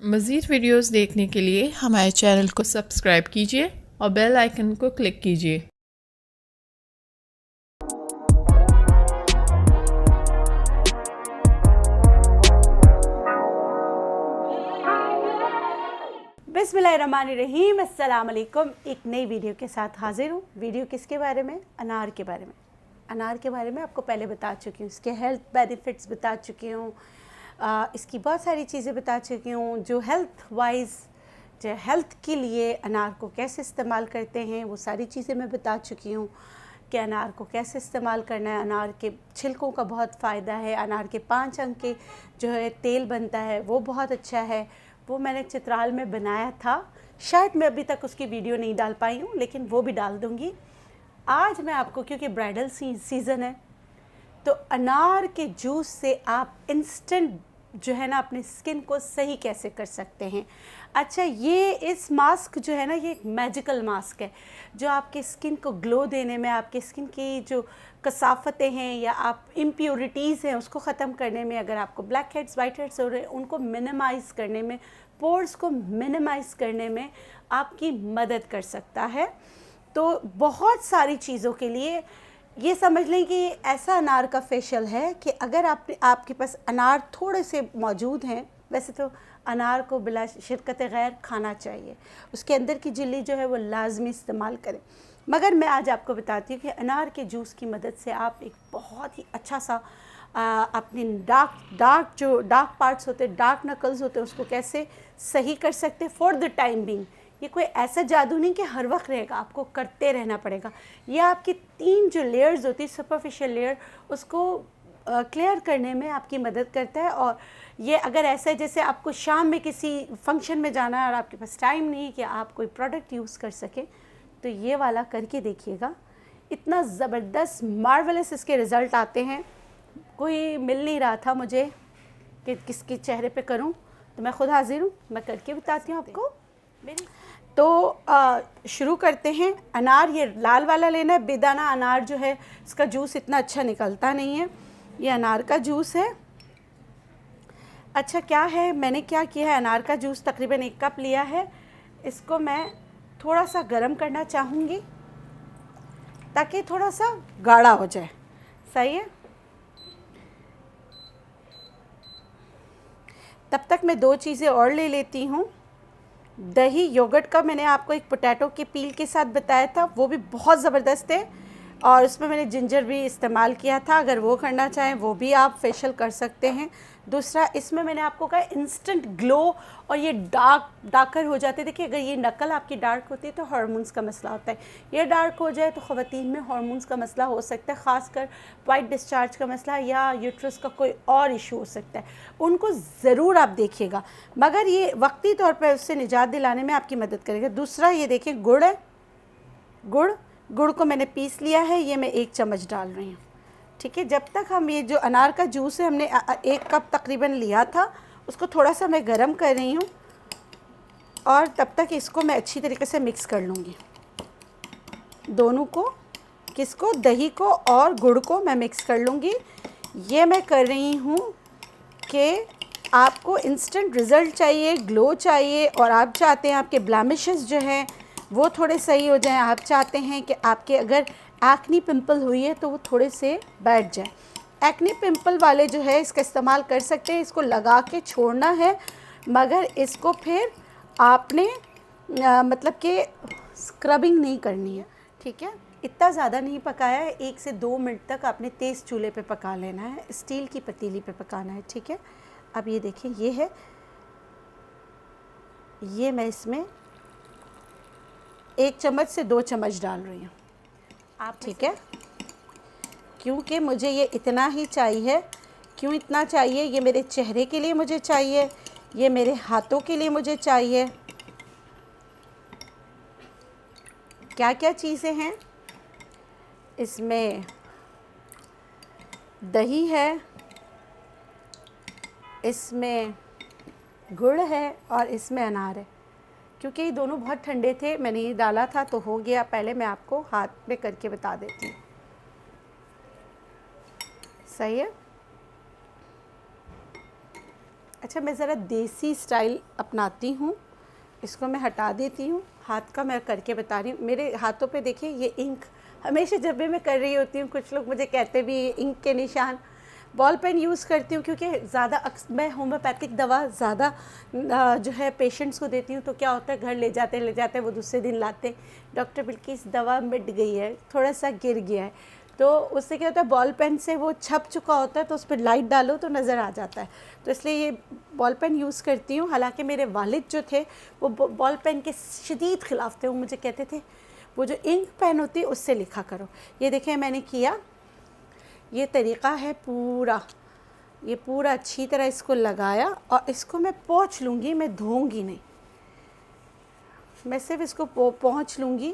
मज़ीद वीडियोस देखने के लिए हमारे चैनल को सब्सक्राइब कीजिए और बेल आइकन को क्लिक कीजिए। बिस्मिल्लाहिर्रहमानिर्रहीम, अस्सलाम वालेकुम। एक नई वीडियो के साथ हाजिर हूँ। वीडियो किसके बारे में? अनार के बारे में। अनार के बारे में आपको पहले बता चुकी हूँ, इसके हेल्थ बेनिफिट्स बता चुकी हूँ, इसकी बहुत सारी चीज़ें बता चुकी हूँ। जो हेल्थ वाइज, जो हेल्थ के लिए अनार को कैसे इस्तेमाल करते हैं वो सारी चीज़ें मैं बता चुकी हूँ कि अनार को कैसे इस्तेमाल करना है। अनार के छिलकों का बहुत फ़ायदा है। अनार के 5 अंग के जो है तेल बनता है वो बहुत अच्छा है। वो मैंने चित्राल में बनाया था, शायद मैं अभी तक उसकी वीडियो नहीं डाल पाई हूँ, लेकिन वो भी डाल दूँगी। आज मैं आपको, क्योंकि ब्राइडल सीज़न है, तो अनार के जूस से आप इंस्टेंट जो है ना अपनी स्किन को सही कैसे कर सकते हैं। अच्छा, ये इस मास्क जो है ना, ये एक मैजिकल मास्क है जो आपके स्किन को ग्लो देने में, आपके स्किन की जो कसाफतें हैं या आप इम्प्योरिटीज़ हैं उसको ख़त्म करने में, अगर आपको ब्लैक हेड्स वाइट हेड्स हो रहे हैं उनको मिनिमाइज़ करने में, पोर्स को मिनिमाइज़ करने में आपकी मदद कर सकता है। तो बहुत सारी चीज़ों के लिए ये समझ लें कि ऐसा अनार का फेशियल है कि अगर आपके पास अनार थोड़े से मौजूद हैं, वैसे तो अनार को बिला शिरकत गैर खाना चाहिए, उसके अंदर की झिल्ली जो है वो लाजमी इस्तेमाल करें, मगर मैं आज आपको बताती हूँ कि अनार के जूस की मदद से आप एक बहुत ही अच्छा सा अपने डार्क पार्ट्स होते हैं, डार्क नकल्स होते हैं, उसको कैसे सही कर सकते हैं फॉर द टाइम बिंग। ये कोई ऐसा जादू नहीं कि हर वक्त रहेगा, आपको करते रहना पड़ेगा। ये आपकी 3 जो लेयर्स होती है, सुपरफिशियल लेयर, उसको क्लियर करने में आपकी मदद करता है। और ये अगर ऐसा है जैसे आपको शाम में किसी फंक्शन में जाना है और आपके पास टाइम नहीं कि आप कोई प्रोडक्ट यूज़ कर सकें, तो ये वाला करके देखिएगा। इतना ज़बरदस्त मार्वलस इसके रिज़ल्ट आते हैं। कोई मिल नहीं रहा था मुझे कि किसके चेहरे पे करूं, तो मैं खुद हाजिर हूँ, मैं करके बताती हूँ आपको। तो शुरू करते हैं। अनार ये लाल वाला लेना है, बेदाना अनार जो है इसका जूस इतना अच्छा निकलता नहीं है। ये अनार का जूस है। अच्छा, क्या है, मैंने क्या किया है, अनार का जूस तकरीबन 1 कप लिया है। इसको मैं थोड़ा सा गर्म करना चाहूँगी ताकि थोड़ा सा गाढ़ा हो जाए। सही है। तब तक मैं 2 चीज़ें और ले लेती हूँ। दही, योगर्ट का मैंने आपको एक पोटैटो के पील के साथ बताया था, वो भी बहुत ज़बरदस्त है, और उसमें मैंने जिंजर भी इस्तेमाल किया था। अगर वो करना चाहें वो भी आप फेशियल कर सकते हैं। दूसरा, इसमें मैंने आपको कहा इंस्टेंट ग्लो, और ये डार्कर हो जाते हैं। देखिए, अगर ये नकल आपकी डार्क होती है तो हार्मोन्स का मसला होता है, ये डार्क हो जाए तो ख़वातीन में हार्मोन्स का मसला हो सकता है, ख़ासकर वाइट डिस्चार्ज का मसला या यूट्रस का कोई और इशू हो सकता है, उनको ज़रूर आप देखिएगा, मगर ये वक्ती तौर पर उससे निजात दिलाने में आपकी मदद करेगा। दूसरा, ये देखें, गुड़ है, गुड़ को मैंने पीस लिया है, ये मैं 1 चम्मच डाल रही हूँ। ठीक है। जब तक हम ये जो अनार का जूस है, हमने 1 कप तकरीबन लिया था, उसको थोड़ा सा मैं गरम कर रही हूँ, और तब तक इसको मैं अच्छी तरीके से मिक्स कर लूँगी। दोनों को, किसको, दही को और गुड़ को मैं मिक्स कर लूँगी। ये मैं कर रही हूँ कि आपको इंस्टेंट रिज़ल्ट चाहिए, ग्लो चाहिए, और आप चाहते हैं आपके ब्लैमिशेस जो हैं वो थोड़े सही हो जाएं। आप चाहते हैं कि आपके अगर एक्नी पिंपल हुई है तो वो थोड़े से बैठ जाए। एक्नी पिंपल वाले जो है इसका इस्तेमाल कर सकते हैं। इसको लगा के छोड़ना है, मगर इसको फिर आपने मतलब कि स्क्रबिंग नहीं करनी है। ठीक है। इतना ज़्यादा नहीं पकाया है, 1 से 2 मिनट तक आपने तेज़ चूल्हे पे पका लेना है, स्टील की पतीली पे पकाना है। ठीक है। अब ये देखिए, ये है, ये मैं इसमें 1 चम्मच से 2 चम्मच डाल रही हूँ आप। ठीक है। क्योंकि मुझे ये इतना ही चाहिए। क्यों इतना चाहिए? ये मेरे चेहरे के लिए मुझे चाहिए, ये मेरे हाथों के लिए मुझे चाहिए। क्या क्या चीज़ें हैं इसमें? दही है, इसमें गुड़ है, और इसमें अनार है। क्योंकि ये दोनों बहुत ठंडे थे, मैंने ये डाला था तो हो गया। पहले मैं आपको हाथ में करके बता देती हूँ। सही है। अच्छा, मैं ज़रा देसी स्टाइल अपनाती हूँ, इसको मैं हटा देती हूँ। हाथ का मैं करके बता रही हूँ। मेरे हाथों पे देखिए ये इंक, हमेशा जब भी मैं कर रही होती हूँ कुछ लोग मुझे कहते भी इंक के निशान। बॉल पेन यूज़ करती हूँ क्योंकि ज़्यादा मैं होम्योपैथिक दवा ज़्यादा जो है पेशेंट्स को देती हूँ, तो क्या होता है घर ले जाते वो दूसरे दिन लाते, डॉक्टर बिल्किस दवा मिट गई है, थोड़ा सा गिर गया है, तो उससे क्या होता है बॉल पेन से वो छप चुका होता है, तो उस पर लाइट डालो तो नज़र आ जाता है, तो इसलिए ये बॉल पेन यूज़ करती हूँ। हालांकि मेरे वालिद जो थे वो बॉल पेन के शदीद ख़िलाफ़ थे, वो मुझे कहते थे वो जो इंक पेन होती है उससे लिखा करो। ये देखें मैंने किया, ये तरीक़ा है पूरा, ये पूरा अच्छी तरह इसको लगाया और इसको मैं पोंछ लूँगी, मैं धोऊँगी नहीं, मैं सिर्फ इसको पोंछ लूँगी।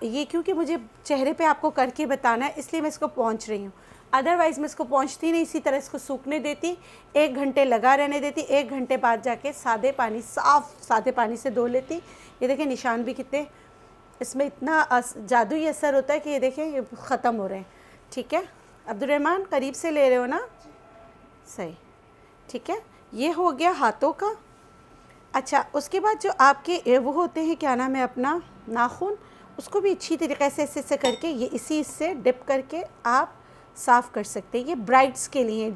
ये क्योंकि मुझे चेहरे पे आपको करके बताना है इसलिए मैं इसको पोंछ रही हूँ, अदरवाइज़ मैं इसको पोंछती नहीं, इसी तरह इसको सूखने देती, 1 घंटे लगा रहने देती, 1 घंटे बाद जाके सादे पानी, साफ़ सादे पानी से धो लेती। ये देखें निशान भी कितने, इसमें इतना जादुई असर होता है कि ये देखें ये ख़त्म हो रहे हैं। ठीक है अब्दुर्रहमान, करीब से ले रहे हो ना, सही, ठीक है। ये हो गया हाथों का। अच्छा, उसके बाद जो आपके वो होते हैं क्या नाम है अपना नाखून, उसको भी अच्छी तरीक़े से ऐसे करके ये इसी से डिप करके आप साफ़ कर सकते हैं। ये ब्राइड्स के लिए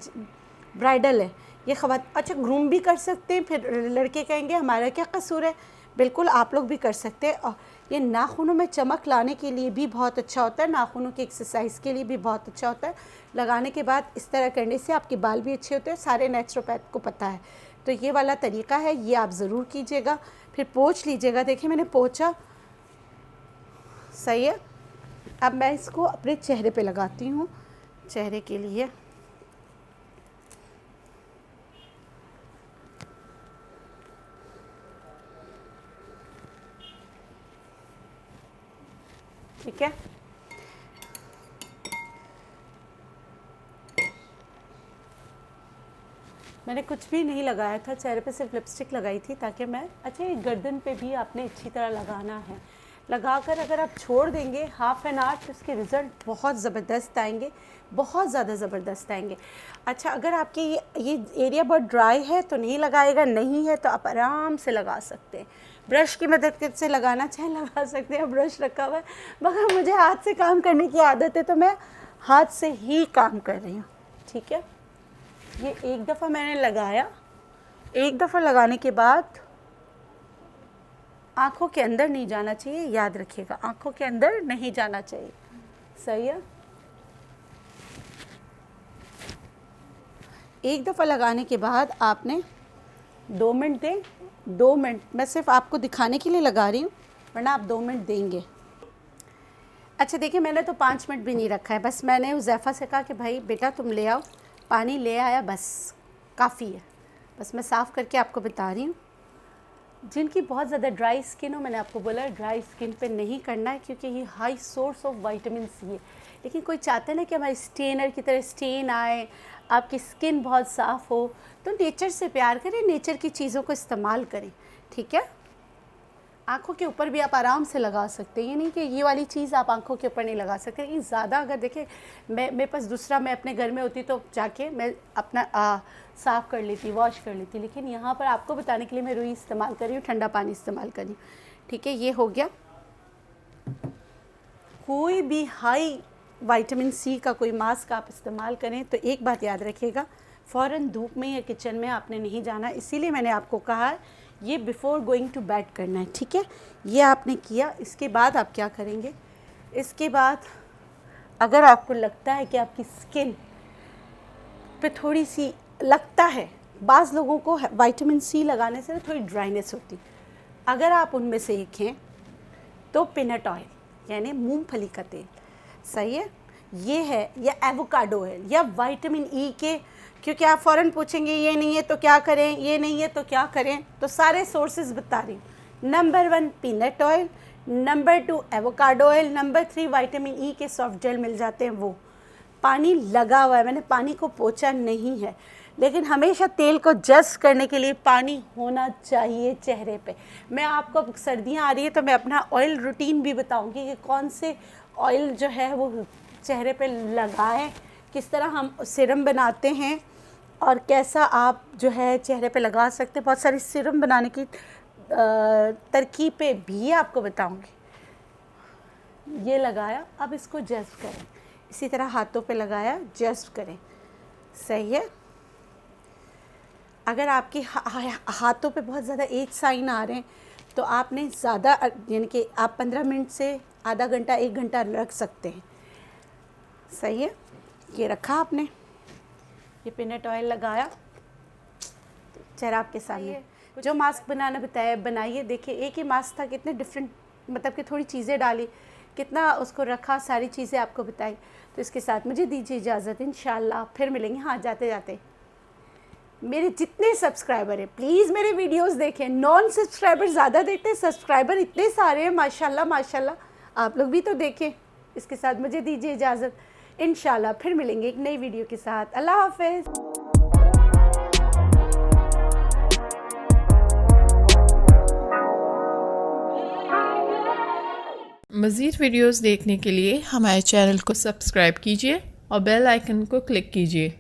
ब्राइडल है ये अच्छा ग्रूम भी कर सकते हैं, फिर लड़के कहेंगे हमारा क्या कसूर है, बिल्कुल आप लोग भी कर सकते हैं। और ये नाखूनों में चमक लाने के लिए भी बहुत अच्छा होता है, नाखूनों की एक्सरसाइज के लिए भी बहुत अच्छा होता है। लगाने के बाद इस तरह करने से आपके बाल भी अच्छे होते हैं, सारे नेचुरोपैथ को पता है। तो ये वाला तरीक़ा है, ये आप ज़रूर कीजिएगा, फिर पोंछ लीजिएगा। देखिए मैंने पोंछा, सही है। अब मैं इसको अपने चेहरे पे लगाती हूँ, चेहरे के लिए। ठीक है, मैंने कुछ भी नहीं लगाया था चेहरे पे, सिर्फ लिपस्टिक लगाई थी ताकि मैं, अच्छा ये गर्दन पे भी आपने अच्छी तरह लगाना है, लगाकर अगर आप छोड़ देंगे हाफ़ एन आवर तो इसके रिज़ल्ट बहुत ज़बरदस्त आएंगे, बहुत ज़्यादा ज़बरदस्त आएंगे। अच्छा, अगर आपके ये एरिया बहुत ड्राई है तो नहीं लगाएगा, नहीं है तो आप आराम से लगा सकते हैं, ब्रश की मदद से लगाना चाहे लगा सकते हैं, ब्रश रखा हुआ है, मगर मुझे हाथ से काम करने की आदत है तो मैं हाथ से ही काम कर रही हूँ। ठीक है, ये एक दफ़ा मैंने लगाया, एक दफ़ा लगाने के बाद आँखों के अंदर नहीं जाना चाहिए, याद रखिएगा आँखों के अंदर नहीं जाना चाहिए, सही है। एक दफ़ा लगाने के बाद आपने 2 मिनट दें, 2 मिनट, मैं सिर्फ आपको दिखाने के लिए लगा रही हूँ वरना आप 2 मिनट देंगे। अच्छा देखिए मैंने तो 5 मिनट भी नहीं रखा है, बस मैंने हुज़ैफ़ा से कहा कि भाई बेटा तुम ले आओ, पानी ले आया, बस काफ़ी है। बस मैं साफ़ करके आपको बता रही हूँ। जिनकी बहुत ज़्यादा ड्राई स्किन हो, मैंने आपको बोला ड्राई स्किन पे नहीं करना है क्योंकि ये high source of vitamin C है, लेकिन कोई चाहता है ना कि हमारी स्टेनर की तरह स्टेन आए, आपकी स्किन बहुत साफ़ हो, तो नेचर से प्यार करें, नेचर की चीज़ों को इस्तेमाल करें। ठीक है, आँखों के ऊपर भी आप आराम से लगा सकते हैं, ये नहीं कि ये वाली चीज़ आप आँखों के ऊपर नहीं लगा सकते। ये ज़्यादा अगर देखें मेरे पास दूसरा, मैं अपने घर में होती तो जाके मैं अपना साफ़ कर लेती, वॉश कर लेती, लेकिन यहाँ पर आपको बताने के लिए मैं रुई इस्तेमाल कर रही हूँ, ठंडा पानी इस्तेमाल कर रही हूँ। ठीक है, ये हो गया। कोई भी हाई विटामिन सी का कोई मास्क आप इस्तेमाल करें तो एक बात याद रखिएगा, फ़ौरन धूप में या किचन में आपने नहीं जाना, इसीलिए मैंने आपको कहा है ये बिफ़ोर गोइंग टू बेड करना है। ठीक है, ये आपने किया, इसके बाद आप क्या करेंगे, इसके बाद अगर आपको लगता है कि आपकी स्किन पे थोड़ी सी लगता है, बाज़ लोगों को विटामिन सी लगाने से थोड़ी ड्राइनेस होती, अगर आप उनमें से एक हैं तो पीनट ऑयल यानी मूंगफली का तेल, सही है, ये है, या एवोकाडो ऑयल या विटामिन ई के, क्योंकि आप फ़ौरन पूछेंगे ये नहीं है तो क्या करें, ये नहीं है तो क्या करें, तो सारे सोर्सेज बता रही हूँ। Number 1 peanut oil, number 2 avocado oil, number 3 vitamin E के सॉफ्ट जेल मिल जाते हैं, वो पानी लगा हुआ है, मैंने पानी को पोंछा नहीं है, लेकिन हमेशा तेल को जस्ट करने के लिए पानी होना चाहिए चेहरे पे। मैं आपको, अब सर्दियाँ आ रही है तो मैं अपना ऑयल रूटीन भी बताऊँगी कि कौन से ऑयल जो है वो चेहरे पे लगाएं, किस तरह हम सीरम बनाते हैं, और कैसा आप जो है चेहरे पे लगा सकते हैं। बहुत सारी सीरम बनाने की तरकीबें भी आपको बताऊंगी। ये लगाया, अब इसको जस्ट करें, इसी तरह हाथों पे लगाया, जस्ट करें। सही है। अगर आपके हाथों पे बहुत ज़्यादा एज साइन आ रहे हैं तो आपने ज़्यादा यानी कि आप 15 मिनट से आधा घंटा 1 घंटा रख सकते हैं। सही है। ये रखा आपने, ये पीनट ऑयल लगाया, चेहरा आपके सामने। जो मास्क बनाना बताया बनाइए। देखिए एक ही मास्क था, कितने डिफरेंट मतलब कि थोड़ी चीज़ें डाली, कितना उसको रखा, सारी चीज़ें आपको बताई। तो इसके साथ मुझे दीजिए इजाज़त, इंशाल्लाह फिर मिलेंगे। हाँ, जाते जाते मेरे जितने सब्सक्राइबर हैं प्लीज़ मेरे वीडियोस देखें। नॉन सब्सक्राइबर ज़्यादा देखते हैं, सब्सक्राइबर इतने सारे हैं माशाल्लाह माशाल्लाह। आप लोग भी तो देखें। इसके साथ मुझे दीजिए इजाज़त, इंशाल्लाह फिर मिलेंगे एक नई वीडियो के साथ। अल्लाह हाफ़िज़। मज़ीद वीडियोज़ देखने के लिए हमारे चैनल को सब्सक्राइब कीजिए और बेल आइकन को क्लिक कीजिए।